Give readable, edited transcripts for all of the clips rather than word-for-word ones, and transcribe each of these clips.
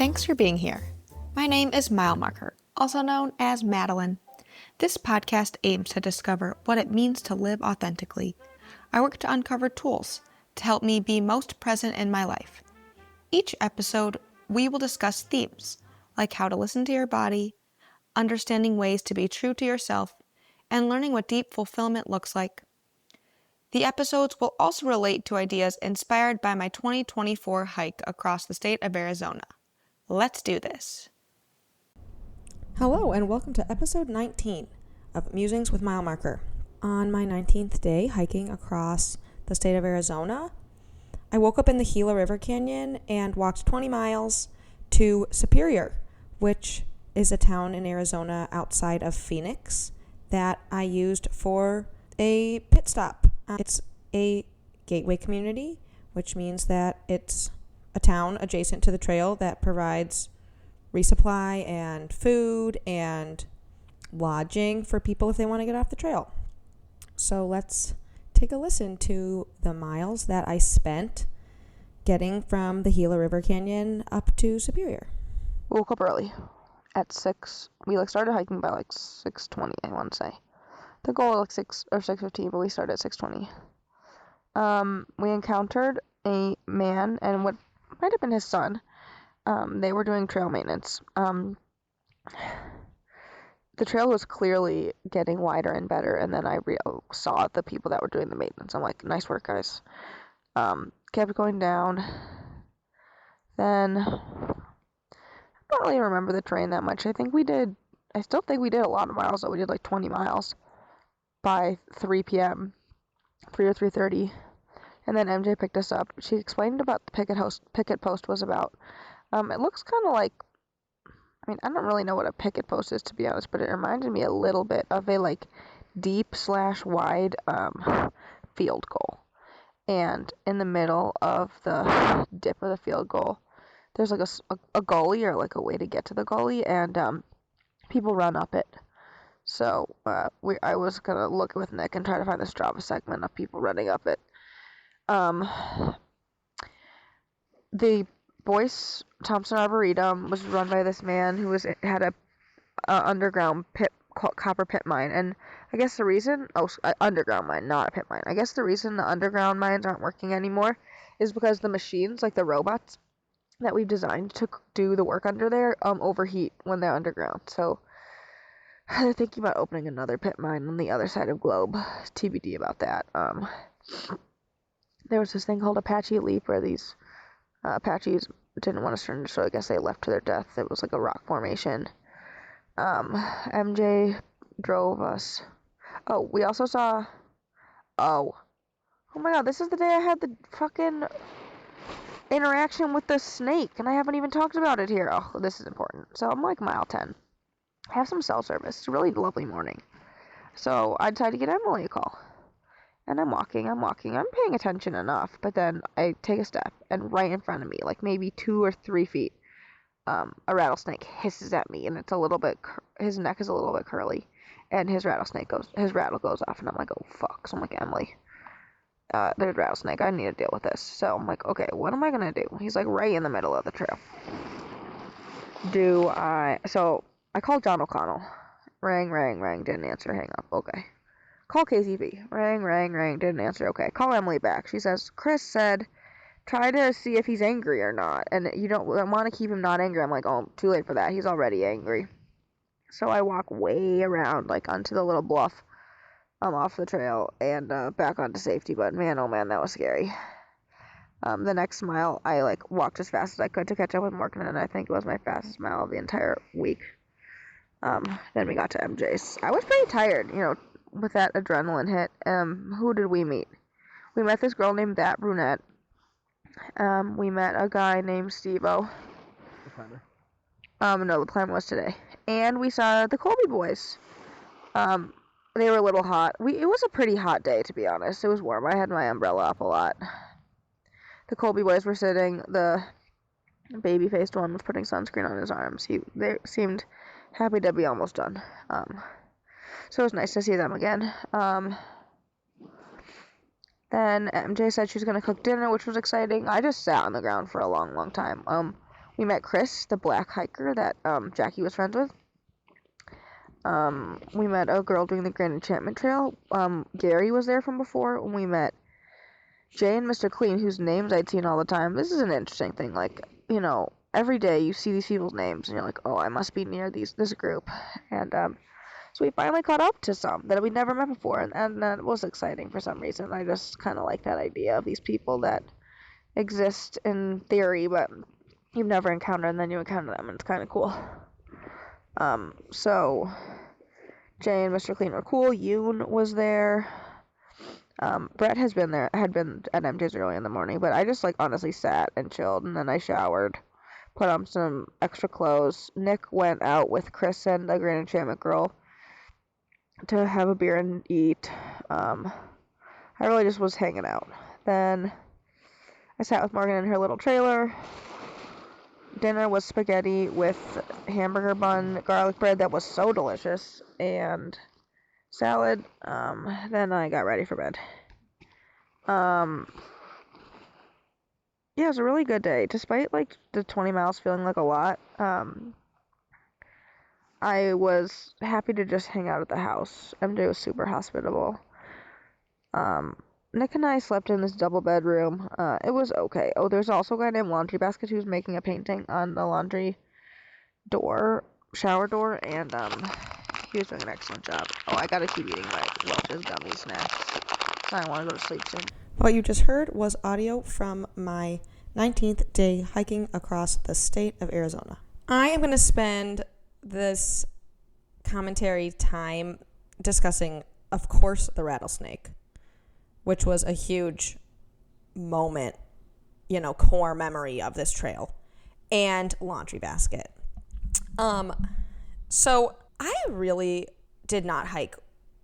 Thanks for being here. My name is Mile Marker, also known as Madeline. This podcast aims to discover what it means to live authentically. I work to uncover tools to help me be most present in my life. Each episode, we will discuss themes like how to listen to your body, understanding ways to be true to yourself, and learning what deep fulfillment looks like. The episodes will also relate to ideas inspired by my 2024 hike across the state of Arizona. Let's do this. Hello, and welcome to episode 19 of Musings with Mile Marker. On my 19th day hiking across the state of Arizona, I woke up in the Gila River Canyon and walked 20 miles to Superior, which is a town in Arizona outside of Phoenix that I used for a pit stop. It's a gateway community, which means that it's a town adjacent to the trail that provides resupply and food and lodging for people if they want to get off the trail. So let's take a listen to the miles that I spent getting from the Gila River Canyon up to Superior. We woke up early at 6. We started hiking by 6:20, I want to say. The goal was 6 or 6:15, but we started at 6:20. We encountered a man and what might have been his son. They were doing trail maintenance. The trail was clearly getting wider and better, and then I saw the people that were doing the maintenance. I'm like, nice work, guys. Kept going down. Then I don't really remember the terrain that much. I still think we did a lot of miles, though. We did like 20 miles by 3 p.m., 3 or 3:30. And then MJ picked us up. She explained about the picket post was about. It looks kind of like, I don't really know what a picket post is, to be honest, but it reminded me a little bit of a deep/wide field goal. And in the middle of the dip of the field goal, there's a gully or a way to get to the gully, and people run up it. So I was gonna look with Nick and try to find the Strava segment of people running up it. The Boyce Thompson Arboretum was run by this man who had a underground copper pit mine, and I guess the reason underground mine, not a pit mine. I guess the reason the underground mines aren't working anymore is because the machines, like the robots that we've designed to do the work under there, overheat when they're underground. So they're thinking about opening another pit mine on the other side of globe. TBD about that. There was this thing called Apache Leap where these Apaches didn't want to surrender, so I guess they left to their death. It was like a rock formation. MJ drove us. Oh, we also saw. Oh my God! This is the day I had the fucking interaction with the snake, and I haven't even talked about it here. Oh, this is important. So I'm like mile 10. I have some cell service. It's a really lovely morning. So I decided to get Emily a call. And I'm walking. I'm paying attention enough, but then I take a step, and right in front of me, like maybe 2 or 3 feet, a rattlesnake hisses at me, and it's a little bit, his neck is a little bit curly, and his rattle goes off, and I'm like, oh fuck. So I'm like, Emily, there's a rattlesnake. I need to deal with this. So I'm like, okay, what am I gonna do? He's like right in the middle of the trail. So I called John O'Connell. Rang, didn't answer, hang up, okay. Call KCB. Rang, didn't answer, okay. Call Emily back. She says, Chris said, try to see if he's angry or not, and you don't want to keep him not angry. I'm like, oh, too late for that. He's already angry. So I walk way around, onto the little bluff off the trail and back onto safety, but man, oh man, that was scary. The next mile, I walked as fast as I could to catch up with Morgan, and I think it was my fastest mile of the entire week. Then we got to MJ's. I was pretty tired, with that adrenaline hit. Who did we meet? We met this girl named That Brunette. We met a guy named Steve-O. The climber? No, the climber was today. And we saw the Colby boys. They were a little hot. It was a pretty hot day, to be honest. It was warm. I had my umbrella up a lot. The Colby boys were sitting. The baby-faced one was putting sunscreen on his arms. They seemed happy to be almost done. So it was nice to see them again. Then MJ said she was going to cook dinner, which was exciting. I just sat on the ground for a long, long time. We met Chris, the black hiker that Jackie was friends with. We met a girl doing the Grand Enchantment Trail. Gary was there from before. We met Jay and Mr. Clean, whose names I'd seen all the time. This is an interesting thing. Like, you know, every day you see these people's names, and you're like, oh, I must be near this group. And so we finally caught up to some that we'd never met before, and that was exciting for some reason. I just kind of like that idea of these people that exist in theory, but you've never encountered, and then you encounter them, and it's kind of cool. So Jay and Mr. Clean were cool. Yoon was there. Brett had been at MJ's early in the morning, but I just honestly sat and chilled, and then I showered, put on some extra clothes. Nick went out with Chris and the Grand Enchantment girl to have a beer and eat. I really just was hanging out. Then I sat with Morgan in her little trailer. Dinner was spaghetti with hamburger bun, garlic bread that was so delicious, and salad. Then I got ready for bed. Yeah, it was a really good day. Despite the 20 miles feeling like a lot, I was happy to just hang out at the house. MJ was super hospitable. Nick and I slept in this double bedroom. It was okay. Oh, there's also a guy named Laundry Basket who's making a painting on the laundry shower door, and he was doing an excellent job. Oh, I gotta keep eating my Welch's gummy snacks. I want to go to sleep soon. What you just heard was audio from my 19th day hiking across the state of Arizona. I am going to spend this commentary time discussing, of course, the Rattlesnake, which was a huge moment, core memory of this trail, and Laundry Basket. So I really did not hike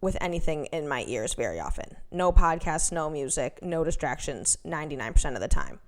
with anything in my ears very often. No podcasts, no music, no distractions 99% of the time.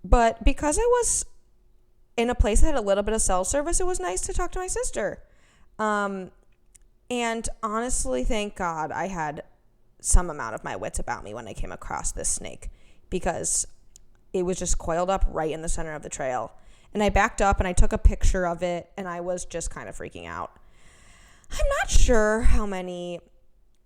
But because I was in a place that had a little bit of cell service, it was nice to talk to my sister. And honestly, thank God I had some amount of my wits about me when I came across this snake, because it was just coiled up right in the center of the trail. And I backed up and I took a picture of it, and I was just kind of freaking out. I'm not sure how many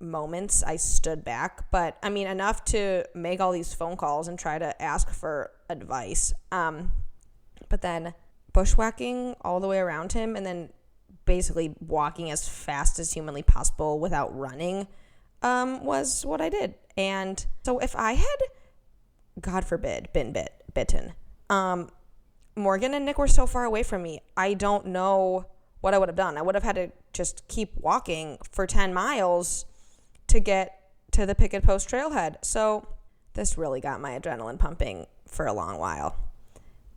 moments I stood back, but I mean enough to make all these phone calls and try to ask for advice. But then bushwhacking all the way around him, and then basically walking as fast as humanly possible without running was what I did. And so if I had, God forbid, been bitten, Morgan and Nick were so far away from me, I don't know what I would have done. I would have had to just keep walking for 10 miles to get to the Picket Post trailhead. So this really got my adrenaline pumping for a long while.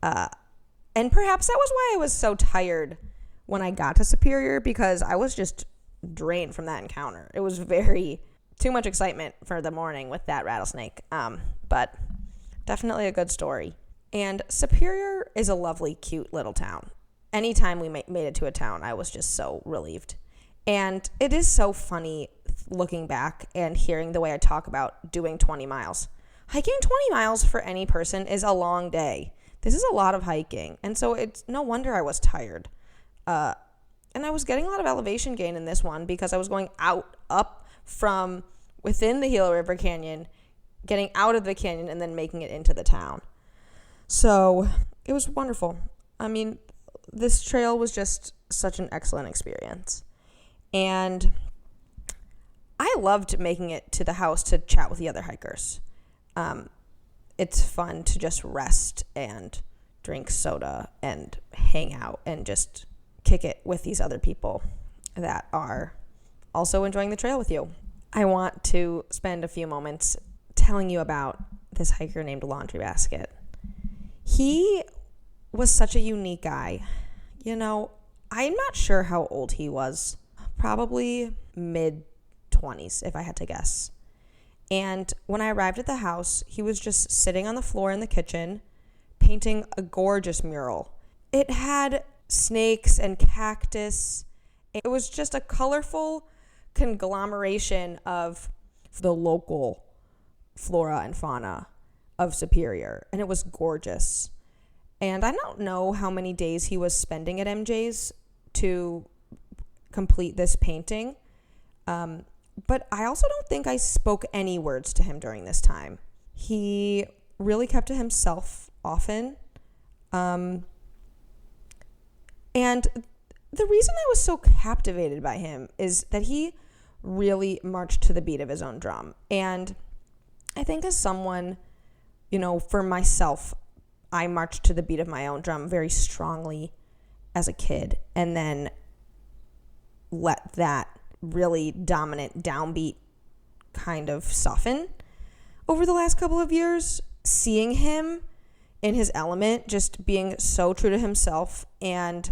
And perhaps that was why I was so tired when I got to Superior, because I was just drained from that encounter. It was too much excitement for the morning with that rattlesnake. But definitely a good story. And Superior is a lovely, cute little town. Anytime we made it to a town, I was just so relieved. And it is so funny looking back and hearing the way I talk about doing 20 miles. Hiking 20 miles for any person is a long day. This is a lot of hiking. And so it's no wonder I was tired. And I was getting a lot of elevation gain in this one because I was going up from within the Gila River Canyon, getting out of the canyon, and then making it into the town. So it was wonderful. I mean, this trail was just such an excellent experience. And I loved making it to the house to chat with the other hikers. It's fun to just rest and drink soda and hang out and just kick it with these other people that are also enjoying the trail with you. I want to spend a few moments telling you about this hiker named Laundry Basket. He was such a unique guy. I'm not sure how old he was. Probably mid-20s, if I had to guess. And when I arrived at the house, he was just sitting on the floor in the kitchen, painting a gorgeous mural. It had snakes and cactus. It was just a colorful conglomeration of the local flora and fauna of Superior, and it was gorgeous. And I don't know how many days he was spending at MJ's to complete this painting. But I also don't think I spoke any words to him during this time. He really kept to himself often. And the reason I was so captivated by him is that he really marched to the beat of his own drum. And I think as someone, for myself, I marched to the beat of my own drum very strongly as a kid, and then let that really dominant downbeat kind of soften over the last couple of years. Seeing him in his element, just being so true to himself and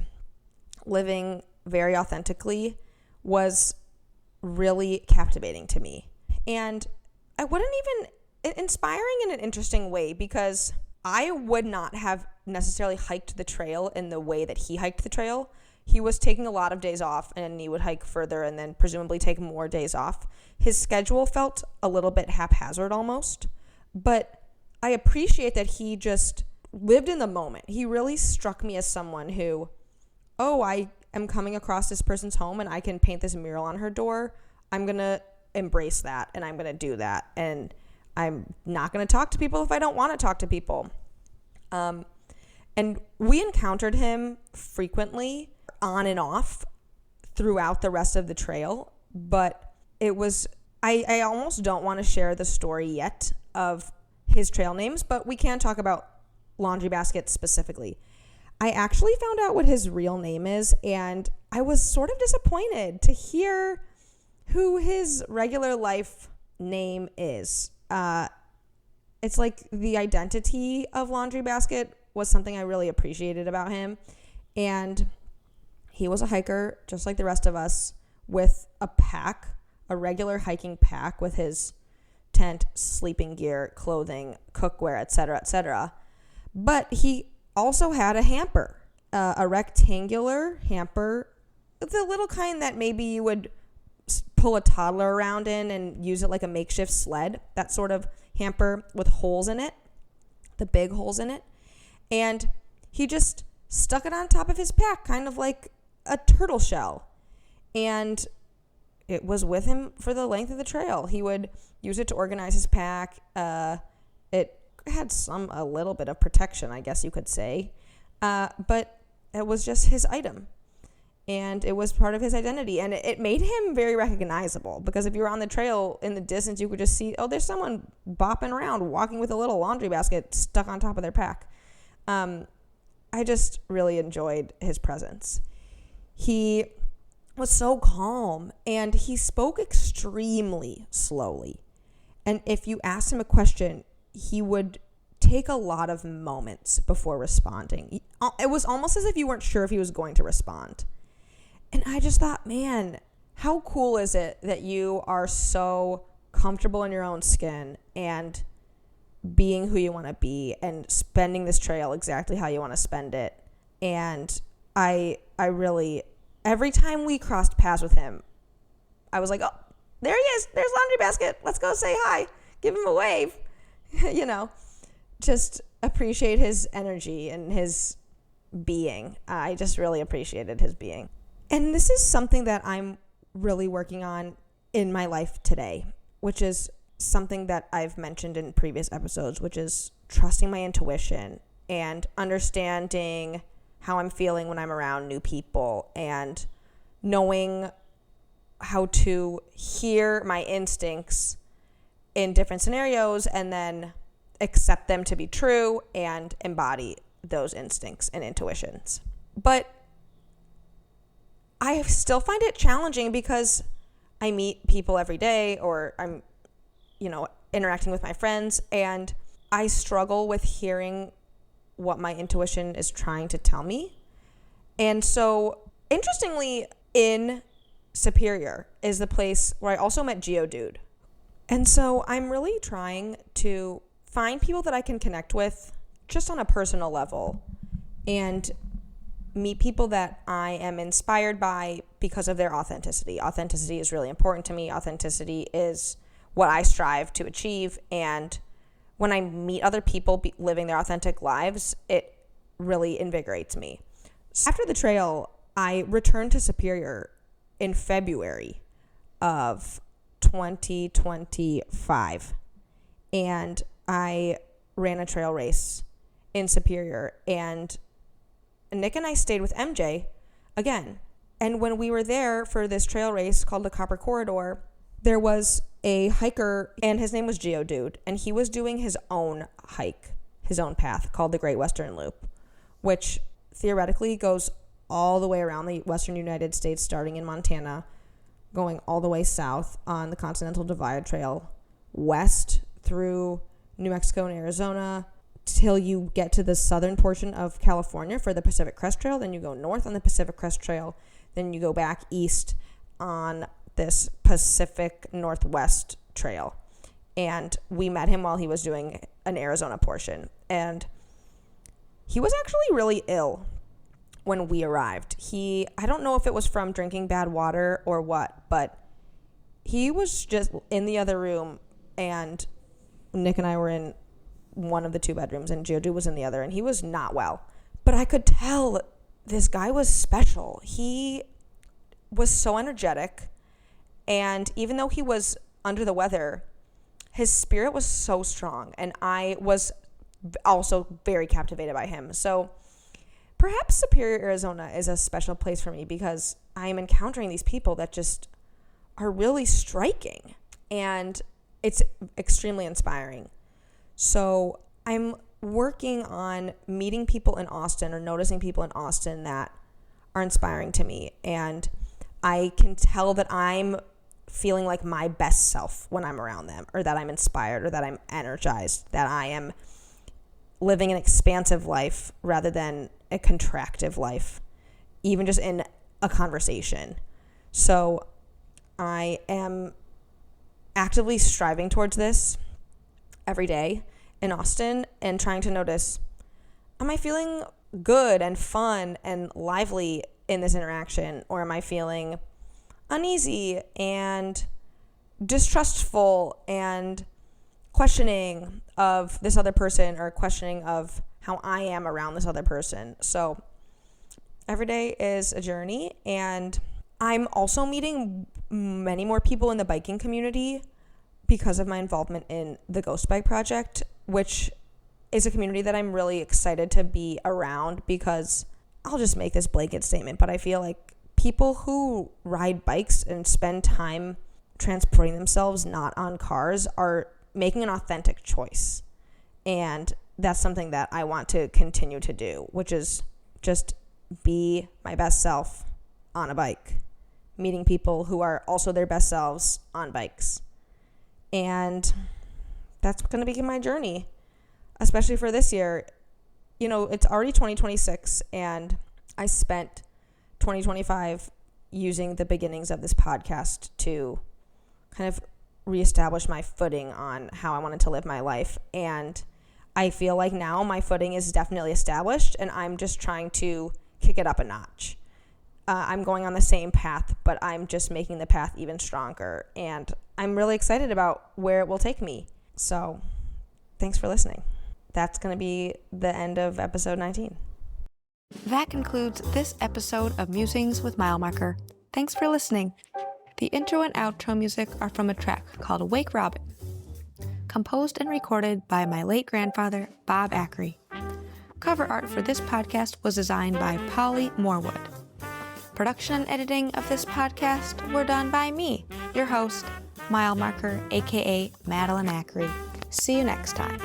living very authentically, was really captivating to me. And I wouldn't even, inspiring in an interesting way, because I would not have necessarily hiked the trail in the way that he hiked the trail. He was taking a lot of days off, and he would hike further and then presumably take more days off. His schedule felt a little bit haphazard almost, but I appreciate that he just lived in the moment. He really struck me as someone who, I am coming across this person's home and I can paint this mural on her door. I'm going to embrace that, and I'm going to do that. And I'm not going to talk to people if I don't want to talk to people. And we encountered him frequently on and off throughout the rest of the trail. But it was, I almost don't want to share the story yet of his trail names, but we can talk about Laundry Basket specifically. I actually found out what his real name is, and I was sort of disappointed to hear who his regular life name is. It's like the identity of Laundry Basket was something I really appreciated about him. And he was a hiker, just like the rest of us, with a pack, a regular hiking pack with his tent, sleeping gear, clothing, cookware, etc., etc. But he also had a hamper, a rectangular hamper, the little kind that maybe you would pull a toddler around in and use it like a makeshift sled, that sort of hamper with holes in it, the big holes in it. And he just stuck it on top of his pack, kind of like a turtle shell. And it was with him for the length of the trail. He would use it to organize his pack. It had a little bit of protection, I guess you could say. But it was just his item. And it was part of his identity. And it made him very recognizable, because if you were on the trail in the distance, you could just see, there's someone bopping around, walking with a little laundry basket stuck on top of their pack. I just really enjoyed his presence. He was so calm, and he spoke extremely slowly. And if you asked him a question, he would take a lot of moments before responding. It was almost as if you weren't sure if he was going to respond. And I just thought, man, how cool is it that you are so comfortable in your own skin and being who you want to be and spending this trail exactly how you want to spend it. And I really, every time we crossed paths with him, I was like, there he is. There's Laundry Basket. Let's go say hi. Give him a wave. Just appreciate his energy and his being. I just really appreciated his being. And this is something that I'm really working on in my life today, which is something that I've mentioned in previous episodes, which is trusting my intuition and understanding how I'm feeling when I'm around new people, and knowing how to hear my instincts in different scenarios and then accept them to be true and embody those instincts and intuitions. But I still find it challenging because I meet people every day, or I'm, interacting with my friends, and I struggle with hearing what my intuition is trying to tell me. And so, interestingly, in Superior is the place where I also met Geo Dude. And so I'm really trying to find people that I can connect with just on a personal level, and meet people that I am inspired by because of their authenticity. Authenticity is really important to me. Authenticity is what I strive to achieve. And when I meet other people living their authentic lives, it really invigorates me. After the trail, I returned to Superior in February of 2025, and I ran a trail race in Superior, and Nick and I stayed with MJ again. And when we were there for this trail race called the Copper Corridor, there was a hiker, and his name was Geo Dude, and he was doing his own hike, his own path called the Great Western Loop, which theoretically goes all the way around the western United States, starting in Montana, going all the way south on the Continental Divide Trail, west through New Mexico and Arizona, till you get to the southern portion of California for the Pacific Crest Trail. Then you go north on the Pacific Crest Trail. Then you go back east on this Pacific Northwest Trail. And we met him while he was doing an Arizona portion. And he was actually really ill when we arrived. I don't know if it was from drinking bad water or what, but he was just in the other room, and Nick and I were in one of the 2 bedrooms, and Geo Dude was in the other, and he was not well. But I could tell this guy was special. He was so energetic, and even though he was under the weather, his spirit was so strong, and I was also very captivated by him. So perhaps Superior, Arizona is a special place for me because I am encountering these people that just are really striking, and it's extremely inspiring. So I'm working on meeting people in Austin or noticing people in Austin that are inspiring to me, and I can tell that I'm feeling like my best self when I'm around them, or that I'm inspired, or that I'm energized, that I am living an expansive life rather than a contractive life, even just in a conversation. So I am actively striving towards this every day in Austin and trying to notice, am I feeling good and fun and lively in this interaction, or am I feeling uneasy and distrustful and questioning of this other person, or questioning of how I am around this other person. So every day is a journey, and I'm also meeting many more people in the biking community because of my involvement in the Ghost Bike Project, which is a community that I'm really excited to be around, because I'll just make this blanket statement, but I feel like people who ride bikes and spend time transporting themselves not on cars are making an authentic choice. And that's something that I want to continue to do, which is just be my best self on a bike, meeting people who are also their best selves on bikes. And that's going to be my journey, especially for this year. You know, it's already 2026, and I spent 2025 using the beginnings of this podcast to kind of reestablish my footing on how I wanted to live my life. And I feel like now my footing is definitely established, and I'm just trying to kick it up a notch. I'm going on the same path, but I'm just making the path even stronger. And I'm really excited about where it will take me. So thanks for listening. That's going to be the end of episode 19. That concludes this episode of Musings with Mile Marker. Thanks for listening. The intro and outro music are from a track called Wake Robin, composed and recorded by my late grandfather, Bob Ackery. Cover art for this podcast was designed by Polly Morwood. Production and editing of this podcast were done by me, your host, Mile Marker, aka Madeline Ackery. See you next time.